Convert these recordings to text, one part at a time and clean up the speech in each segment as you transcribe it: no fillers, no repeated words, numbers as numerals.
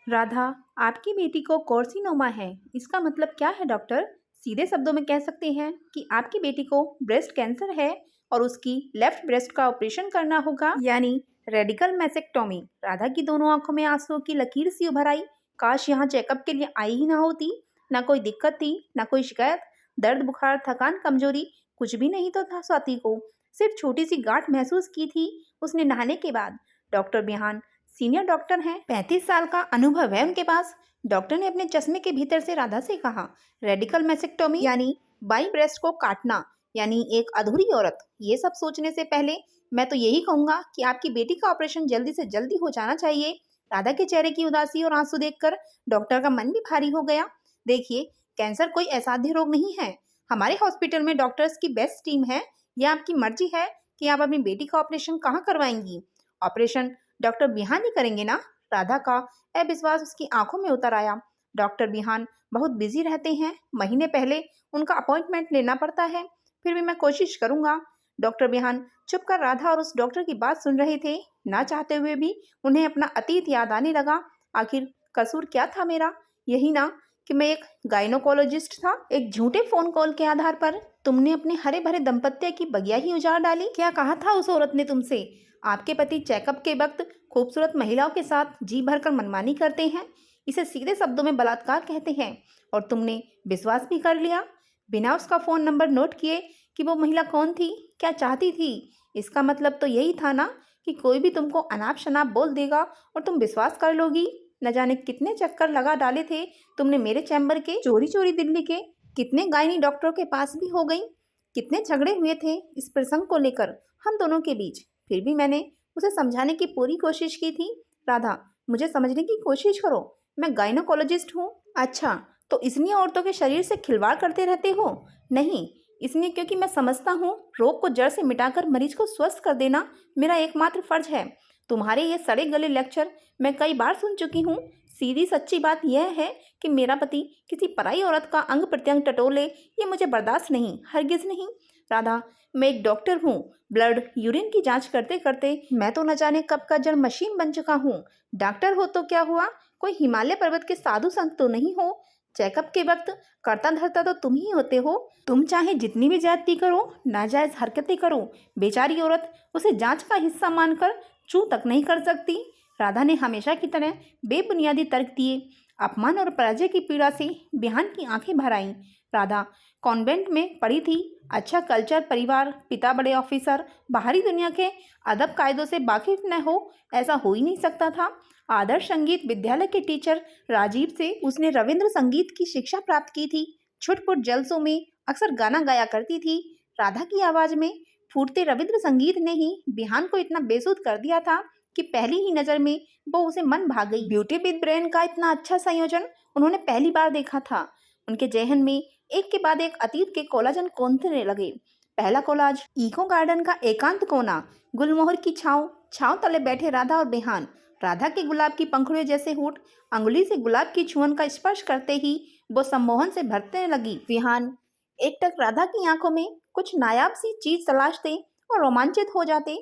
राधा, आपकी बेटी को कार्सिनोमा है। इसका मतलब क्या है डॉक्टर? सीधे शब्दों में कह सकते हैं कि आपकी बेटी को ब्रेस्ट कैंसर है और उसकी लेफ्ट ब्रेस्ट का ऑपरेशन करना होगा, यानी रेडिकल मैसेक्टोमी। राधा की दोनों आंखों में आंसुओं की लकीर सी उभर आई। काश यहाँ चेकअप के लिए आई ही ना होती। ना कोई दिक्कत थी, ना कोई शिकायत। दर्द, बुखार, थकान, कमजोरी कुछ भी नहीं तो था स्वाति को। सिर्फ छोटी सी गांठ महसूस की थी उसने नहाने के बाद। डॉक्टर बिहान सीनियर डॉक्टर हैं, 35 साल का अनुभव है उनके पास। डॉक्टर ने अपने चश्मे के भीतर से राधा से कहा, रेडिकल मैसेक्टोमी यानी बाई ब्रेस्ट को काटना, यानी एक अधूरी औरत। ये सब सोचने से पहले मैं तो यही कहूंगा कि आपकी बेटी का ऑपरेशन जल्दी से जल्दी हो जाना चाहिए। राधा के चेहरे की उदासी और आंसू देखकर डॉक्टर का मन भी भारी हो गया। देखिए, कैंसर कोई असाध्य रोग नहीं है। हमारे हॉस्पिटल में डॉक्टर्स की बेस्ट टीम है। यह आपकी मर्जी है कि आप अपनी बेटी का ऑपरेशन कहाँ करवाएंगी। ऑपरेशन डॉक्टर बिहान ही करेंगे ना? राधा का अविश्वास उसकी आंखों में उतर आया। डॉक्टर बिहान बहुत बिजी रहते हैं, महीने पहले उनका अपॉइंटमेंट लेना पड़ता है। फिर भी मैं कोशिश करूंगा। डॉक्टर बिहान चुप कर राधा और उस डॉक्टर की बात सुन रहे थे। ना चाहते हुए भी उन्हें अपना अतीत याद आने लगा। आखिर कसूर क्या था मेरा? यही ना कि मैं एक गायनोकोलॉजिस्ट था। एक झूठे फोन कॉल के आधार पर तुमने अपने हरे भरे दाम्पत्य की बगिया ही उजाड़ डाली। क्या कहा था उस औरत ने तुमसे? आपके पति चेकअप के वक्त खूबसूरत महिलाओं के साथ जी भरकर मनमानी करते हैं। इसे सीधे शब्दों में बलात्कार कहते हैं। और तुमने विश्वास भी कर लिया, बिना उसका फोन नंबर नोट किए कि वो महिला कौन थी, क्या चाहती थी। इसका मतलब तो यही था ना कि कोई भी तुमको अनाप शनाप बोल देगा और तुम विश्वास कर लोगी। न जाने कितने चक्कर लगा डाले थे तुमने मेरे चैम्बर के, चोरी चोरी दिल्ली के। कितने गायनी डॉक्टरों के पास भी हो गई। कितने झगड़े हुए थे इस प्रसंग को लेकर हम दोनों के बीच। फिर भी मैंने उसे समझाने की पूरी कोशिश की थी। राधा, मुझे समझने की कोशिश करो, मैं गायनोकोलॉजिस्ट हूँ। अच्छा, तो इसलिए औरतों के शरीर से खिलवाड़ करते रहते हो? नहीं, इसलिए क्योंकि मैं समझता हूँ रोग को जड़ से मिटाकर मरीज को स्वस्थ कर देना मेरा एकमात्र फर्ज है। तुम्हारे ये सड़े गले लेक्चर मैं कई बार सुन चुकी हूँ। सीधी सच्ची बात यह है कि मेरा पति किसी पराई औरत का अंग प्रत्यंग टटोले, ये मुझे बर्दाश्त नहीं, हरगिज नहीं। राधा, मैं एक डॉक्टर हूँ। ब्लड यूरिन की जांच करते करते मैं तो न जाने कब का जड़ मशीन बन चुका हूँ। डॉक्टर हो तो क्या हुआ, कोई हिमालय पर्वत के साधु संत तो नहीं हो। चेकअप के वक्त करता धरता तो तुम ही होते हो। तुम चाहे जितनी भी ज्यादती करो, नाजायज हरकतें करो, बेचारी औरत उसे जांच का हिस्सा मानकर चू तक नहीं कर सकती। राधा ने हमेशा की तरह बेबुनियादी तर्क दिए। अपमान और पराजय की पीड़ा से बिहान की आंखें भर आईं। राधा कॉन्वेंट में पढ़ी थी, अच्छा कल्चर, परिवार, पिता बड़े ऑफिसर, बाहरी दुनिया के अदब कायदों से वाकिफ न हो, ऐसा हो ही नहीं सकता था। आदर्श संगीत विद्यालय के टीचर राजीव से उसने रविंद्र संगीत की शिक्षा प्राप्त की थी। छुटपुट जलसों में अक्सर गाना गाया करती थी। राधा की आवाज में फूटते रविंद्र संगीत ने ही बिहान को इतना बेसुध कर दिया था कि पहली ही नजर में वो उसे मन भाग गई। ब्यूटी विद ब्रेन का इतना अच्छा संयोजन उन्होंने पहली बार देखा था। उनके जहन में एक के बाद एक अतीत के कोलाजन कौंधने लगे। पहला कोलाज, इको गार्डन का एकांत कोना, गुलमोहर की छांव, छांव तले बैठे राधा और बिहान। राधा के गुलाब की पंखुड़ियों जैसे होठ अंगुली से गुलाब की छुअन का स्पर्श करते ही वो सम्मोहन से भरने लगी। बिहान एकटक राधा की आंखों में कुछ नायाब सी चीज तलाशते और रोमांचित हो जाते।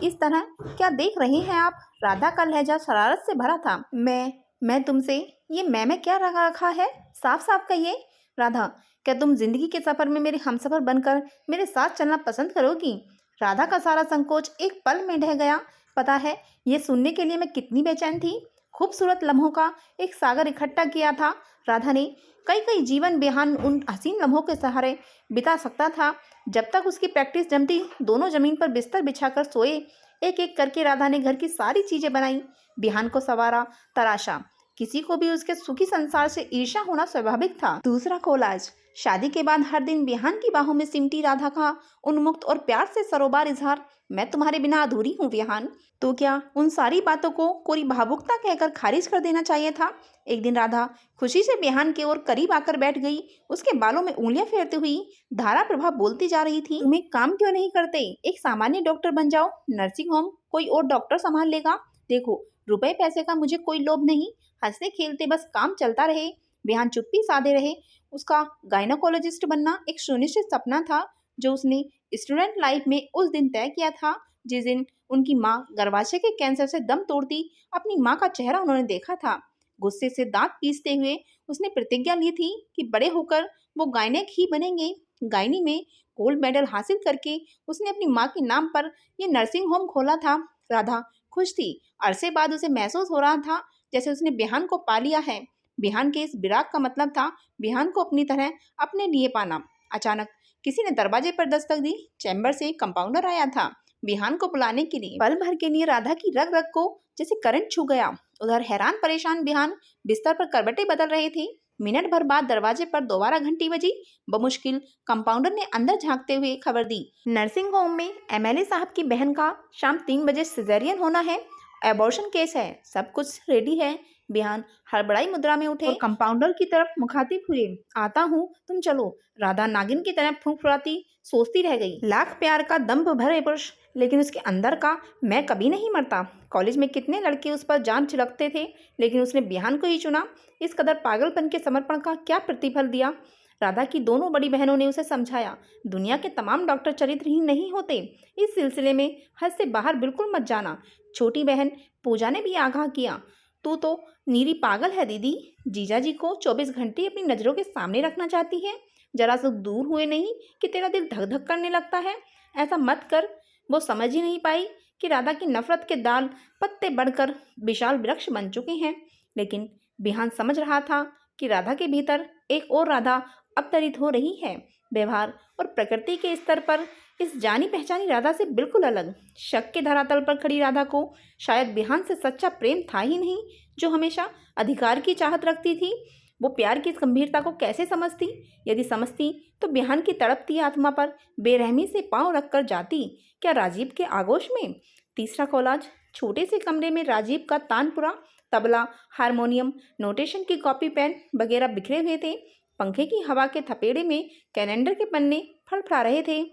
इस तरह क्या देख रहे हैं आप? राधा का लहजा शरारत से भरा था। मैं तुमसे, ये मैं क्या रखा है? साफ साफ कहिए। राधा, क्या तुम जिंदगी के सफर में मेरे हमसफर बनकर मेरे साथ चलना पसंद करोगी? राधा का सारा संकोच एक पल में ढह गया। पता है ये सुनने के लिए मैं कितनी बेचैन थी। खूबसूरत लम्हों का एक सागर इकट्ठा किया था। राधा ने कई कई जीवन बिहान उन हसीन लम्हों के सहारे बिता सकता था। जब तक उसकी प्रैक्टिस जमती, दोनों जमीन पर बिस्तर बिछाकर सोए। एक एक करके राधा ने घर की सारी चीजें बनाई, बिहान को संवारा, तराशा। किसी को भी उसके सुखी संसार से ईर्ष्या होना स्वाभाविक था। दूसरा कोलाज, शादी के बाद हर दिन बिहान की बाहों में सिमटी राधा का उन्मुक्त और प्यार से सरोबार इजहार, मैं तुम्हारे बिना अधूरी हूँ बिहान। तो क्या उन सारी बातों को कोरी भावुकता कहकर खारिज कर देना चाहिए था? एक दिन राधा खुशी से बिहान की ओर करीब आकर बैठ गई। उसके बालों में उंगलियां फेरते हुई धारा प्रभा बोलती जा रही थी, तुम एक काम क्यों नहीं करते? एक सामान्य डॉक्टर बन जाओ, नर्सिंग होम कोई और डॉक्टर संभाल लेगा। देखो, रुपए पैसे का मुझे कोई लोभ नहीं, हंसते खेलते बस काम चलता रहे। बिहान चुप्पी साधे रहे। उसका गायनोकोलॉजिस्ट बनना एक सुनिश्चित सपना था जो उसने स्टूडेंट लाइफ में उस दिन तय किया था जिस दिन उनकी माँ गर्भाशय के कैंसर से दम तोड़ती अपनी माँ का चेहरा उन्होंने देखा था। गुस्से से दांत पीसते हुए उसने प्रतिज्ञा ली थी कि बड़े होकर वो गायनेक ही बनेंगे। गायनी में गोल्ड मेडल हासिल करके उसने अपनी माँ के नाम पर ये नर्सिंग होम खोला था। राधा खुश थी। अरसे बाद उसे महसूस हो रहा था जैसे उसने बिहान को पा लिया है। बिहान के इस विराग का मतलब था बिहान को अपनी तरह अपने लिए पाना। अचानक किसी ने दरवाजे पर दस्तक दी। चैम्बर से कंपाउंडर आया था बिहान को बुलाने के लिए। पल भर के लिए राधा की रग रग को जैसे करंट छू गया। उधर हैरान परेशान बिहान बिस्तर पर करवटें बदल रहे थे। मिनट भर बाद दरवाजे पर दोबारा घंटी बजी। बमुश्किल कंपाउंडर ने अंदर झांकते हुए खबर दी, नर्सिंग होम में एमएलए साहब की बहन का शाम 3 बजे सिजेरियन होना है। एबॉर्शन केस है, सब कुछ रेडी है। बिहान हड़बड़ाई मुद्रा में उठे और कंपाउंडर की तरफ मुखातिब हुए। आता हूँ, तुम चलो। राधा नागिन की तरह फुंफुराती सोचती रह गई। लाख प्यार का दंभ भरे पुरुष, लेकिन उसके अंदर का मैं कभी नहीं मरता। कॉलेज में कितने लड़के उस पर जान छिड़कते थे, लेकिन उसने बिहान को ही चुना। इस कदर पागलपन के समर्पण का क्या प्रतिफल दिया। राधा की दोनों बड़ी बहनों ने उसे समझाया, दुनिया के तमाम डॉक्टर चरित्रहीन नहीं होते। इस सिलसिले में हद से बाहर बिल्कुल मत जाना। छोटी बहन पूजा ने भी आगाह किया, तू तो नीरी पागल है दीदी। जीजा जी को 24 घंटे अपनी नज़रों के सामने रखना चाहती है। जरा सा दूर हुए नहीं कि तेरा दिल धक धक करने लगता है। ऐसा मत कर। वो समझ ही नहीं पाई कि राधा की नफरत के दाल पत्ते बढ़कर विशाल वृक्ष बन चुके हैं। लेकिन बिहान समझ रहा था कि राधा के भीतर एक और राधा अवतरित हो रही है। व्यवहार और प्रकृति के स्तर पर इस जानी पहचानी राधा से बिल्कुल अलग। शक के धरातल पर खड़ी राधा को शायद बिहान से सच्चा प्रेम था ही नहीं, जो हमेशा अधिकार की चाहत रखती थी। वो प्यार की इस गंभीरता को कैसे समझती? यदि समझती तो बिहान की तड़पती आत्मा पर बेरहमी से पांव रखकर जाती क्या राजीव के आगोश में? तीसरा कॉलेज। छोटे से कमरे में राजीव का तानपुरा, तबला, हारमोनियम, नोटेशन की कॉपी पेन वगैरह बिखरे हुए थे। पंखे की हवा के थपेड़े में कैलेंडर के पन्ने फड़फड़ा रहे थे।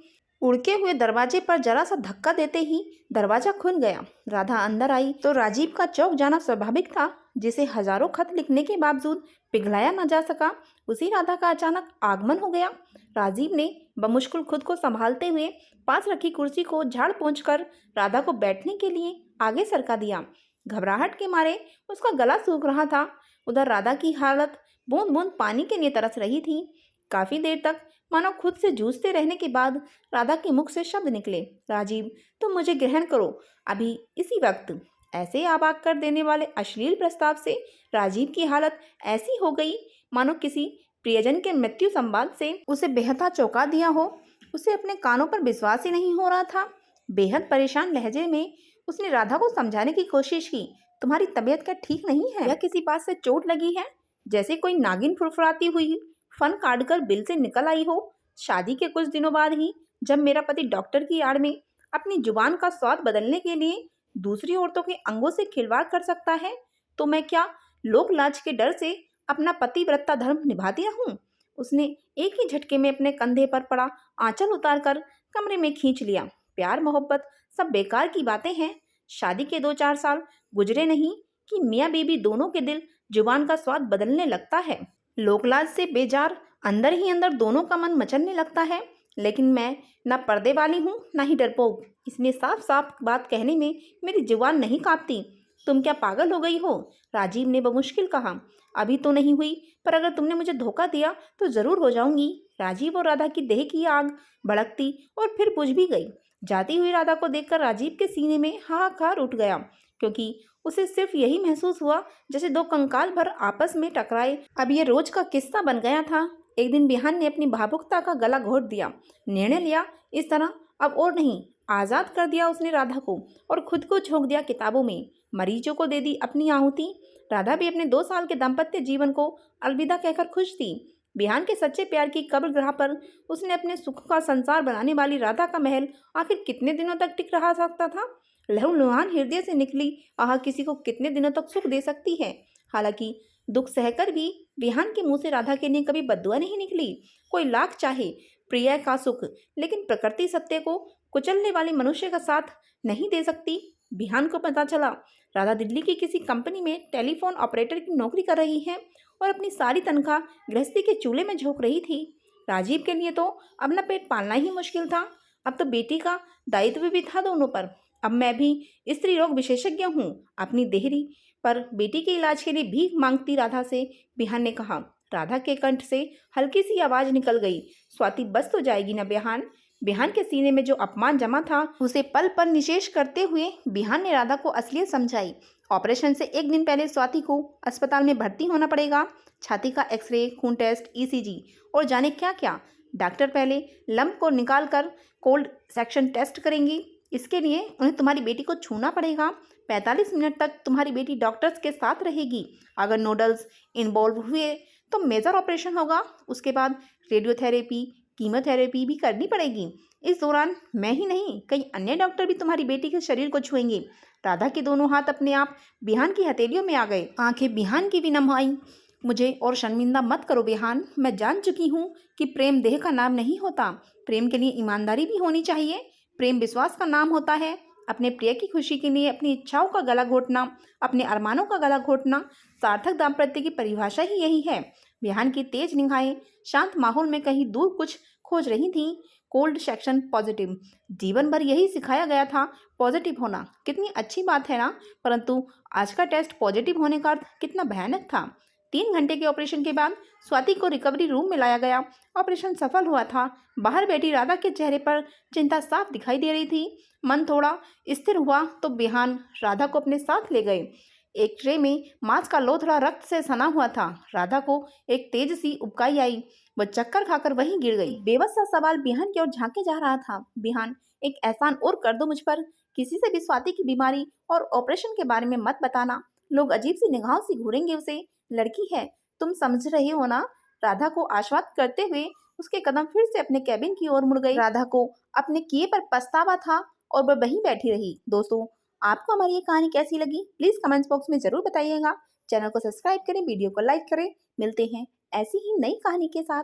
उड़के हुए दरवाजे पर जरा सा धक्का देते ही दरवाजा खुल गया। राधा अंदर आई तो राजीव का चौंक जाना स्वाभाविक था, जिसे हजारों खत लिखने के बावजूद पिघलाया न जा सका। उसी राधा का अचानक आगमन हो गया। राजीव ने बमुश्किल खुद को संभालते हुए पास रखी कुर्सी को झाड़ पोंछ कर राधा को बैठने के लिए आगे सरका दिया। घबराहट के मारे उसका गला सूख रहा था। उधर राधा की हालत बूंद बूंद पानी के लिए तरस रही थी। काफी देर तक मानो खुद से जूझते रहने के बाद राधा के मुख से शब्द निकले, राजीव तुम मुझे ग्रहण करो अभी, इसी वक्त। ऐसे आबाक कर देने वाले अश्लील प्रस्ताव से राजीव की हालत ऐसी हो गई मानो किसी प्रियजन के मृत्यु संवाद से उसे बेहद चौंका दिया हो। उसे अपने कानों पर विश्वास ही नहीं हो रहा था। बेहद परेशान लहजे में उसने राधा को समझाने की कोशिश की, तुम्हारी तबीयत क्या ठीक नहीं है या किसी बात से चोट लगी है? जैसे कोई नागिन फुरफुराती हुई फन काटकर बिल से निकल आई हो। शादी के कुछ दिनों बाद ही जब मेरा पति डॉक्टर की आड़ में अपनी जुबान का स्वाद बदलने के लिए दूसरी औरतों के अंगों से खिलवाड़ कर सकता है, तो मैं क्या लोक लाज के डर से अपना पतिव्रता धर्म निभाती रहूं? उसने एक ही झटके में अपने कंधे पर पड़ा आंचल उतारकर कमरे में खींच लिया। प्यार मोहब्बत सब बेकार की बातें हैं। शादी के 2-4 साल गुजरे नहीं कि मियाँ बीबी दोनों के दिल जुबान का स्वाद बदलने लगता है। लोकलाज से बेजार अंदर ही अंदर दोनों का मन मचलने लगता है। लेकिन मैं ना पर्दे वाली हूँ ना ही डरपोक, इसलिए साफ साफ बात कहने में मेरी जुबान नहीं कांपती। तुम क्या पागल हो गई हो? राजीव ने बमुश्किल कहा। अभी तो नहीं हुई, पर अगर तुमने मुझे धोखा दिया तो जरूर हो जाऊंगी। राजीव और राधा की देह की आग भड़कती और फिर बुझ भी गई। जाती हुई राधा को देखकर राजीव के सीने में हाहाकार उठ गया, क्योंकि उसे सिर्फ यही महसूस हुआ जैसे दो कंकाल भर आपस में टकराए। अब ये रोज का किस्सा बन गया था। एक दिन बिहान ने अपनी भावुकता का गला घोट दिया। निर्णय लिया इस तरह अब और नहीं। आज़ाद कर दिया उसने राधा को और खुद को झोंक दिया किताबों में। मरीजों को दे दी अपनी आहुति। राधा भी अपने 2 साल के दाम्पत्य जीवन को अलविदा कहकर खुश थी। बिहान के सच्चे प्यार की कब्रगाह पर उसने अपने सुख का संसार बनाने वाली राधा का महल आखिर कितने दिनों तक टिक रहा सकता था? लहूलुहान हृदय से निकली आह किसी को कितने दिनों तक सुख दे सकती है? हालांकि दुख सहकर भी बिहान के मुंह से राधा के लिए कभी बद्दुआ नहीं निकली। कोई लाख चाहे प्रिय का सुख, लेकिन प्रकृति सत्य को कुचलने वाले मनुष्य का साथ नहीं दे सकती। बिहान को पता चला राधा दिल्ली की किसी कंपनी में टेलीफोन ऑपरेटर की नौकरी कर रही है और अपनी सारी तनख्वाह गृहस्थी के चूल्हे में झोंक रही थी। राजीव के लिए तो अपना पेट पालना ही मुश्किल था। अब तो बेटी का दायित्व भी था दोनों पर। अब मैं भी स्त्री रोग विशेषज्ञ हूँ। अपनी देहरी पर बेटी के इलाज के लिए भीख मांगती राधा से बिहान ने कहा। राधा के कंठ से हल्की सी आवाज निकल गई, स्वाति बस तो जाएगी ना बिहान। बिहान के सीने में जो अपमान जमा था उसे पल पल निशेष करते हुए बिहान ने राधा को असलियत समझाई। ऑपरेशन से एक दिन पहले स्वाति को अस्पताल में भर्ती होना पड़ेगा। छाती का एक्सरे, खून टेस्ट, ईसीजी और जाने क्या क्या। डॉक्टर पहले लंप को निकाल कर कोल्ड सेक्शन टेस्ट करेंगी। इसके लिए उन्हें तुम्हारी बेटी को छूना पड़ेगा। 45 मिनट तक तुम्हारी बेटी डॉक्टर्स के साथ रहेगी। अगर नोडल्स इन्वॉल्व हुए तो मेजर ऑपरेशन होगा। उसके बाद रेडियोथेरेपी, कीमोथेरेपी भी करनी पड़ेगी। इस दौरान मैं ही नहीं, कई अन्य डॉक्टर भी तुम्हारी बेटी के शरीर को छुएंगे। राधा के दोनों हाथ अपने आप बिहान की हथेलियों में आ गए। आंखें बिहान की भी नम आई। मुझे और शर्मिंदा मत करो बिहान, मैं जान चुकी हूँ कि प्रेम देह का नाम नहीं होता। प्रेम के लिए ईमानदारी भी होनी चाहिए। प्रेम विश्वास का नाम होता है। अपने प्रिय की खुशी के लिए अपनी इच्छाओं का गला घोटना, अपने अरमानों का गला घोटना, सार्थक दाम्पत्य की परिभाषा ही यही है। बिहान की तेज निगाहें शांत माहौल में कहीं दूर कुछ खोज रही थीं। कोल्ड सेक्शन पॉजिटिव, जीवन भर यही सिखाया गया था। पॉजिटिव होना कितनी अच्छी बात है ना, परंतु आज का टेस्ट पॉजिटिव होने का अर्थ कितना भयानक था। 3 घंटे के ऑपरेशन के बाद स्वाति को रिकवरी रूम में लाया गया। ऑपरेशन सफल हुआ था। बाहर बैठी राधा के चेहरे पर चिंता साफ दिखाई दे रही थी। मन थोड़ा स्थिर हुआ तो बिहान राधा को अपने साथ ले गए। एक ट्रे में मांस का लोथड़ा रक्त से सना हुआ था। राधा को एक तेज सी उबकाई आई। वह चक्कर खाकर वहीं गिर गई। बेबस सा सवाल बिहान की ओर झांके जा रहा था। बिहान, एक एहसान और कर दो मुझ पर। किसी से भी स्वाति की बीमारी और ऑपरेशन के बारे में मत बताना। लोग अजीब सी निगाहों से घूरेंगे उसे। लड़की है, तुम समझ रहे हो ना। राधा को आश्वस्त करते हुए उसके कदम फिर से अपने कैबिन की ओर मुड़ गए। राधा को अपने किए पर पछतावा था और वह वहीं बैठी रही। दोस्तों, आपको हमारी ये कहानी कैसी लगी प्लीज कमेंट्स बॉक्स में जरूर बताइएगा। चैनल को सब्सक्राइब करें, वीडियो को लाइक करें। मिलते हैं ऐसी ही नई कहानी के साथ।